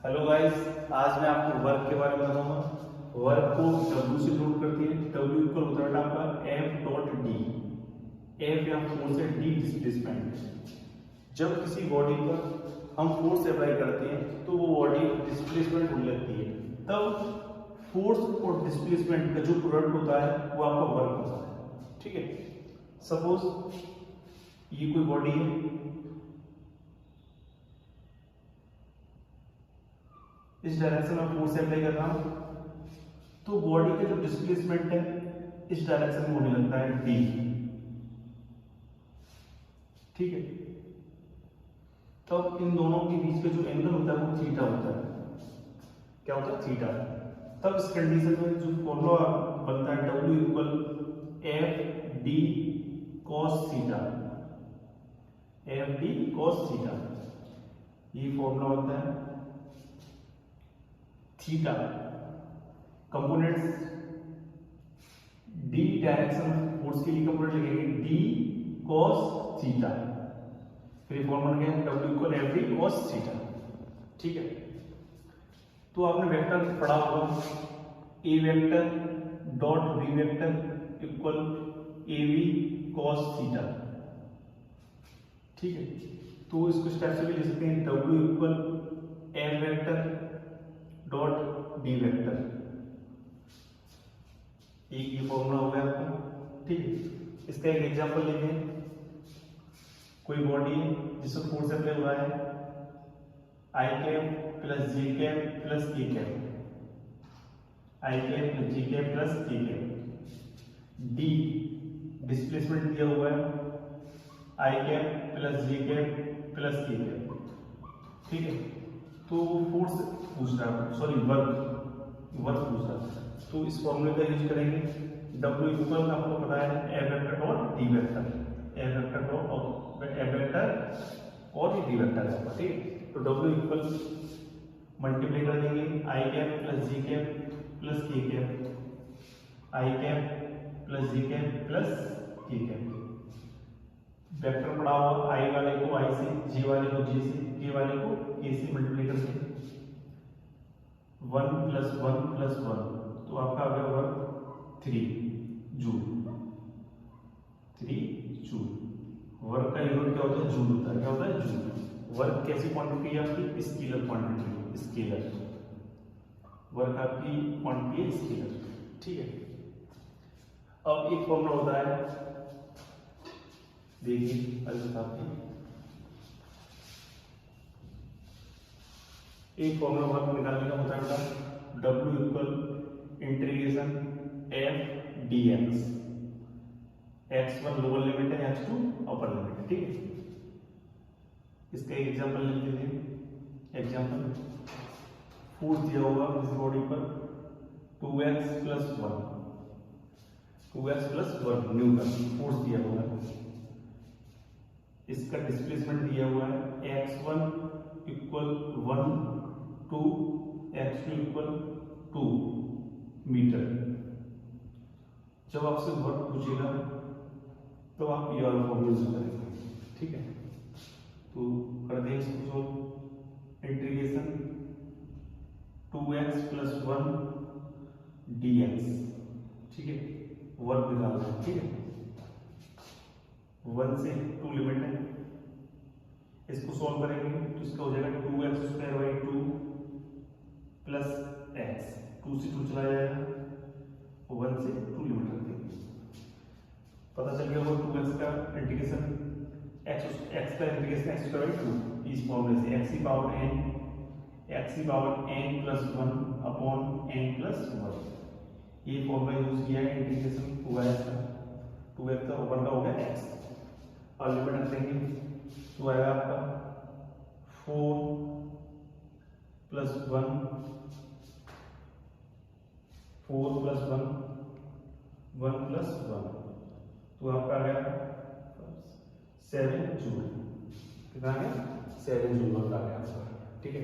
Hello guys, आज मैं आपको वर्क के बारे में बताऊंगा। वर्क को W से नोट करती है। W इक्वल होता है आपका F डॉट डी। F या फोर्स है, D डिस्प्लेसमेंट। जब किसी बॉडी पर हम फोर्स अप्लाई करते हैं तो वो बॉडी डिस्प्लेसमेंट होने लगती है। तब फोर्स और डिस्प्लेसमेंट का जो प्रोडक्ट होता है वो आपका वर्क होता है। ठीक है, सपोज ये कोई बॉडी है, इस डायरेक्शन में फोर्स अप्लाई कर रहा हूं तो बॉडी का जो डिस्प्लेसमेंट है इस डायरेक्शन में होने लगता है डी। ठीक है, तब इन दोनों के बीच का जो एंगल होता है वो थीटा होता है। क्या होता है? थीटा। तब इस कंडीशन में जो फॉर्मूला बनता है W equal F D cos theta. F D cos theta, ये फॉर्मूला बनता है। Theta components the direction force के लिए कंपोनेंट लगेंगे डी कॉस थीटा। फिर फॉर्मूला बन गया W equal F D cos theta. ठीक है, तो आपने वेक्टर पढ़ा होगा, A vector dot B vector equal A B cos theta. ठीक है, तो इसको स्टेप से भी लिख सकते हैं W equal F vector dot D vector. एक ये फॉर्मूला हो गया आपका। ठीक है, इसका एक एग्जांपल लेते हैं। कोई बॉडी है जिसको फोर्स अप्लाई हुआ है आई कैप प्लस जे कैप प्लस के कैप। आई कैप प्लस जे कैप प्लस के कैप। डी डिस्प्लेसमेंट दिया हुआ है आई कैप प्लस जे कैप प्लस के कैप। ठीक है, तो फोर्स पूछ रहा है, सॉरी वर्क पूछ रहा है, तो इस फॉर्मूले का यूज करेंगे। W इक्वल आपको पता है F vector dot D vector. F vector dot F vector और ये डी वेक्टर है। ठीक है, तो W इक्वल मल्टीप्लाई कर देंगे आई कैप प्लस जी कैप प्लस के कैप। आई कैप प्लस जी कैप प्लस के कैप। वेक्टर पढ़ा हुआ, आई वाले को आई से, जी वाले को जी से, के वाले को के से मल्टीप्लाई करके 1 प्लस 1 प्लस 1, तो आपका आ गया वर्क 3 जूल। 3 जूल। वर्क का यूनिट क्या होता है? जूल होता है। क्या होता है? जूल। वर्क कैसी क्वांटिटी है आपकी? Scalar quantity. स्केलर वर्क आपकी क्वांटिटी है, स्केलर। ठीक है, अब एक फॉर्मूला होता है, देखिए एक फॉर्मूला वर्क निकालने का होता है W equal integration F D x. x1 lower limit है, x2 अपर लिमिट है। ठीक है, इसका एक एग्जांपल ले लेते हैं। एग्जांपल फोर्स दिया होगा इस बॉडी पर 2x plus 1। 2x plus 1 Newton force दिया हुआ है। इसका डिस्प्लेसमेंट दिया हुआ है x1 equal 1 to x2 equal 2 metre. जब आपसे वर्क पूछेगा तो आप ये वाला फॉर्मूला यूज करेंगे। ठीक है, तो कर दें इसको solve. Integration 2x plus 1 dx। ठीक है, वर्क निकालना है। ठीक है, 1 से 2 लिमिट है, इसको सॉल्व करेंगे तो इसका हो जाएगा 2x square by 2 plus x। 2 से 2 चला जाएगा, 1 से 2 लिमिट रख देंगे। पता चल गया वो 2x का इंटीग्रेशन x का इंटीग्रेशन x स्क्वायर बाई 2 इस फॉर्मूले से x की power n plus 1 upon n plus 1। ये फॉर्मूला यूज किया है, इंटीग्रेशन हुआ है इसका 2x का ऊपर का हो गया x। और लिमिट रख देंगे तो आएगा आपका 4 प्लस 1 4 प्लस 1 1 प्लस 1, तो आपका आ गया 7 जूल। कितना आ गया? 7 जूल वर्क आ गया आपका। ठीक है,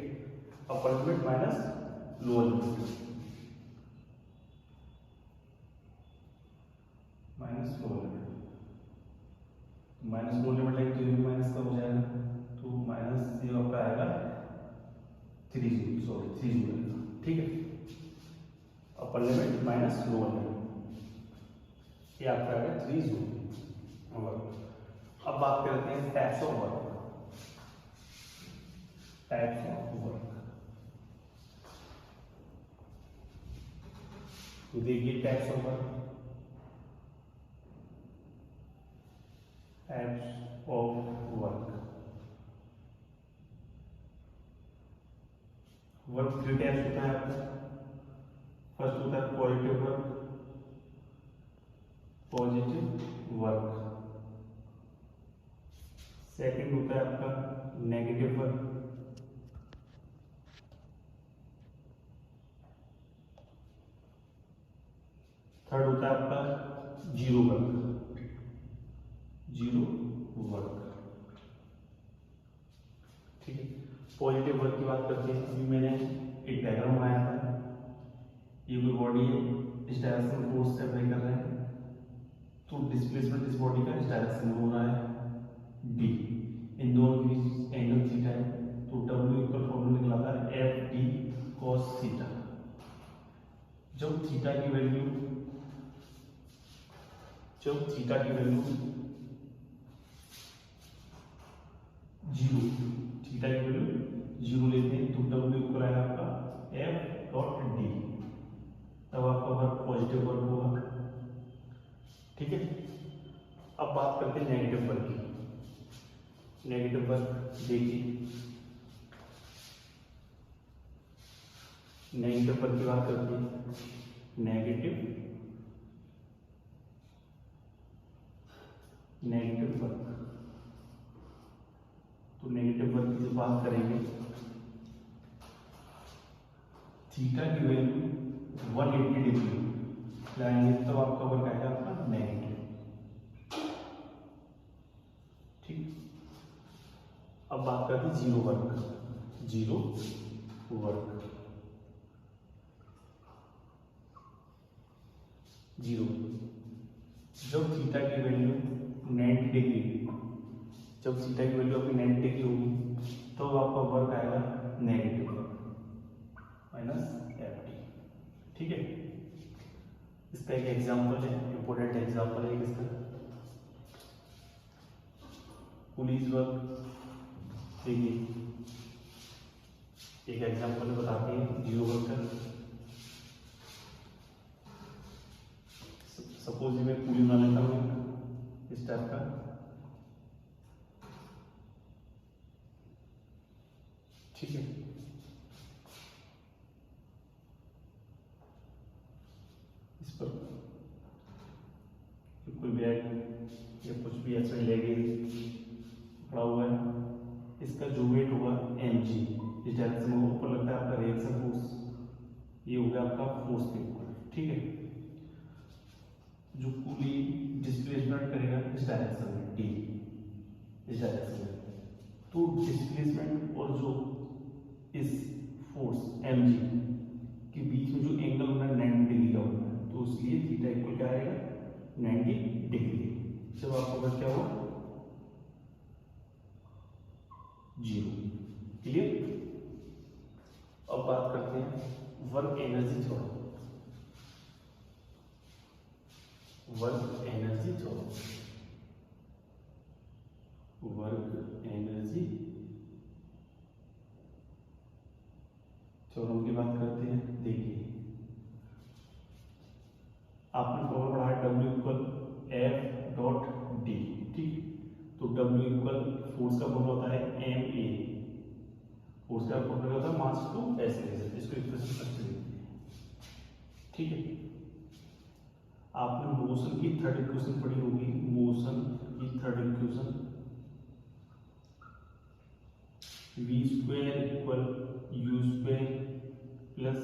upper limit minus lower limit, minus lower limit. Minus lower limit लेंगे तो ये माइनस का हो जाएगा, तो माइनस ये आपका आएगा 3 जूल। सॉरी 3 जूल आएगा, ठीक है। Upper limit minus lower limit, ये आपका आ गया 3 जूल वर्क। अब बात करते हैं types of work. Types of work तो देखिए types of work, types of work, work 3 types होता है आपका। फर्स्ट होता है positive work, positive work. Second होता है आपका नेगेटिव वर्क, थर्ड होता है आपका जीरो वर्क, जीरो वर्क, ठीक है। पॉजिटिव वर्क की बात करते हैं। अभी मैंने एक डायग्राम बनाया था, ये कोई बॉडी है, इस डायरेक्शन में फोर्स से अप्लाई कर रहे हैं, तो डिस्प्लेसमेंट इस बॉडी का इस डायरेक्शन में हो रहा है डी, इन दोनों के बीच एंगल थीटा है, तो डब्ल्यू इक्वल फॉर्मूला निकला था एफ डी कॉस थीटा। जब थीटा की वैल्यू जीरो, थीटा की वैल्यू जीरो लेते हैं, तो डब्ल्यू इक्वल आएगा आपका एफ डॉट डी, तब आपका वर्क पॉजिटिव वर्क होगा, ठीक है। अब बात करते हैं नेगेटिव वर्क की। नेगेटिव वर्क देखिए, नेगेटिव वर्क की बात करते हैं। नेगेटिव वर्क, तो नेगेटिव वर्क की जो बात करेंगे, थीटा की वैल्यू 180 डिग्री लाएंगे, तो आपका वर्क आएगा आपका नेगेटिव, ठीक। अब बात करते हैं zero work. Zero work, zero, जब थीटा की वैल्यू 90 डिग्री, जब थीटा की वैल्यू आपकी 90 डिग्री होगी, तो आपका वर्क आएगा नेगेटिव माइनस एफ टी, ठीक है। इसका एक एग्जांपल है, इंपॉर्टेंट एग्जांपल है इसका, पुलिस वर्क। देखिए एक एग्जांपल बताते हैं जीरो वर्क का। सपोज मैं पुली बना लेता हूँ इस टाइप का, ठीक है। इस पर कोई बैग या कुछ भी ऐसा लेके पड़ा हुआ है, इसका जो वेट होगा mg, इस डायरेक्शन में ऊपर लगता है आपका रिएक्शन फोर्स, ये हो गया आपका फोर्स के ऊपर, ठीक है। जो पुली डिस्प्लेसमेंट करेगा इस डायरेक्शन में डी, इस डायरेक्शन में, तो डिस्प्लेसमेंट और जो इस फोर्स mg के बीच में जो एंगल होना है 90 डिग्री का होना है, तो इसलिए थीटा इक्वल क्या आएगा 90 डिग्री। जब आपका वर्क क्या होगा जीरो, क्लियर। अब बात करते हैं work energy theorem. Work energy theorem, work energy theorem की बात करते हैं। देखिए आपने फॉर्मूला पढ़ा है W equal F dot D, ठीक। तो W इक्वल फोर्स का फॉर्मूला होता है ma, फोर्स का फॉर्मूला होता है मास टू एक्सीलरेशन, इसको एक्सप्रेशन करते हैं, ठीक है। आपने मोशन की थर्ड इक्वेशन पढ़ी होगी, मोशन की third equation v square equal u square plus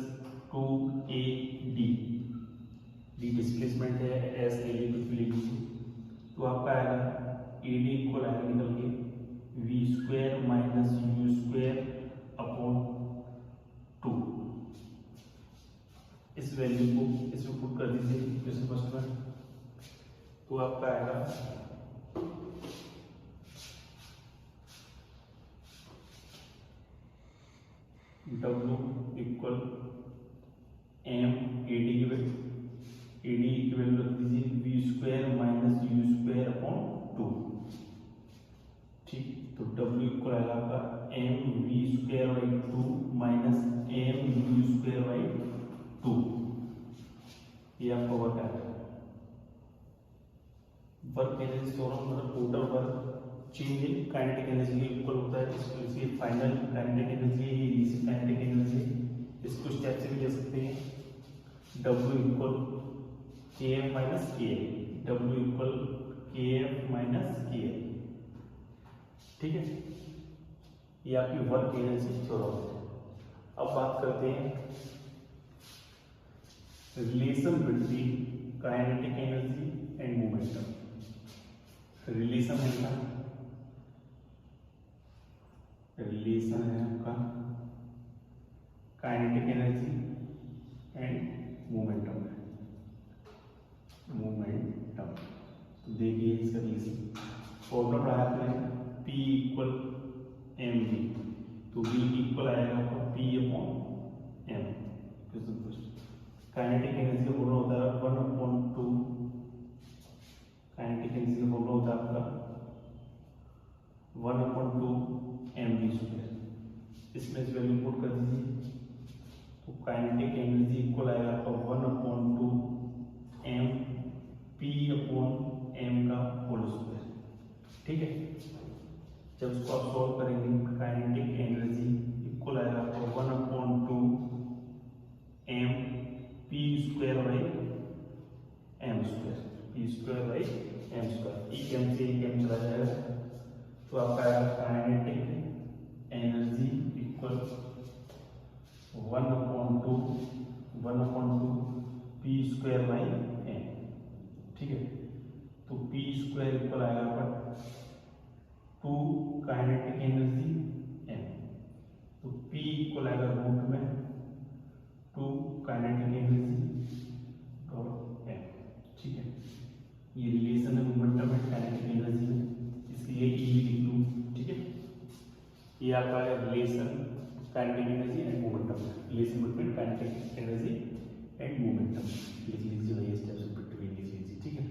2ad, D displacement है, एस ए कुछ भी लिख लीजिए, तो आपका आएगा ad इक्वल आएगा निकल के v square minus u square upon 2। इस वैल्यू को इसमें पुट कर दीजिए इक्वेशन फर्स्ट में, तो आपका आएगा W equal M A D की वैल्यू रख दीजिए V square minus U square upon 2। ठीक, तो W इक्वल आएगा आपका M V square by 2 minus M U square by 2। ये आपका वर्क आएगा। वर्क एनर्जी थ्योरम मतलब total work change in kinetic energy के इक्वल होता है। इसकी फाइनल काइनेटिक एनर्जी है, ये इनिशियल काइनेटिक एनर्जी। इसको स्टेप से भी ले सकते हैं। W इक्वल के एफ माइनस के एल, W इक्वल के एफ माइनस के एल। ठीक है, ये आपकी वर्क एनर्जी थ्योरम है। अब बात करते हैं relation between kinetic energy and momentum. Relation है क्या? रिलेशन है आपका काइनेटिक एनर्जी एंड मोमेंटम। तो देखिए इसका रिलेशन फॉर्मूला पढ़ाया आपने P इक्वल एम वी, तो V इक्वल आएगा आपको P upon M. Kinetic energy का फॉर्मूला होता है 1/2। काइनेटिक एनर्जी का फॉर्मूला होता है आपका 1/2 एम वी स्क्वायर। इसमें इस वैल्यू पुट कर दीजिए, तो काइनेटिक एनर्जी इक्वल आएगा आपका 1/2 एम P अपॉन एम का होल स्क्वायर। ठीक है, जब उसको आप सॉल्व करेंगे काइनेटिक एनर्जी इक्वल आएगा आपको 1/2 M P square by M square, P square by M square. E M से ई एम चला जाएगा, तो आपका आएगा kinetic energy equal 1/2 P square by M. ठीक है, तो पी स्क्वायर इक्वल आएगा आपका 2 काइनेटिक एनर्जी एम, तो P इक्वल आएगा रूट में 2 काइनेटिक एनर्जी और एम। ठीक है, ये रिलेशन है मोमेंटम एंड काइनेटिक एनर्जी में, इसलिए E लिख लूँ। ठीक है, ये आपका है relation kinetic energy and momentum, relation between kinetic energy and momentum. लिख लीजिए वही स्टेप्स बिटवीन लिख लीजिए। ठीक है।